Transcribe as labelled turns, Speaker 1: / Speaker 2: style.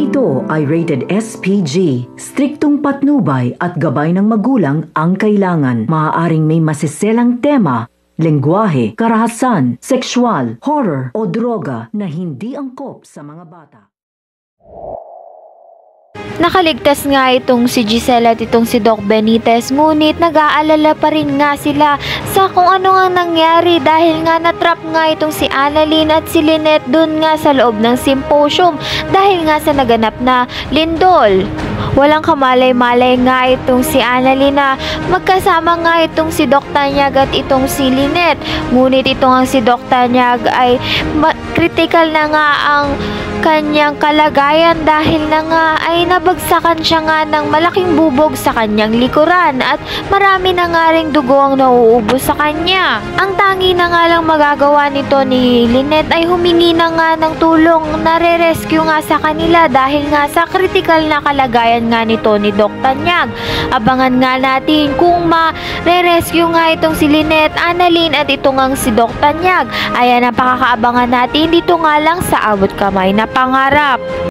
Speaker 1: ito ay rated SPG. Striktong patnubay at gabay ng magulang ang kailangan. Maaaring may masiselang tema, lengguwahe, karahasan, sexual, horror o droga na hindi angkop sa mga bata.
Speaker 2: Nakaligtas nga itong si Giselle at itong si Doc Benitez, ngunit nag-aalala pa rin nga sila sa kung ano nga nangyari dahil nga natrap nga itong si Annalyn at si Lynette dun nga sa loob ng symposium dahil nga sa naganap na lindol. Walang kamalay-malay nga itong si Annalyn na magkasama nga itong si Doc Tanyag at itong si Lynette, ngunit itong ang si Doc Tanyag ay critical na nga ang kanyang kalagayan dahil na nga ay nabagsakan siya nga ng malaking bubog sa kanyang likuran at marami na nga ring dugo ang nauubos sa kanya. Ang tangi na nga lang magagawa nito ni Lynette ay humingi na nga ng tulong na re-rescue nga sa kanila dahil nga sa critical na kalagayan nga nito ni Doc Tanyag. Abangan nga natin kung ma-re-rescue nga itong si Lynette, Annalyn at itong ang si Doc Tanyag. Ayan ang pakakaabangan natin dito nga lang sa Abot Kamay na Pangarap.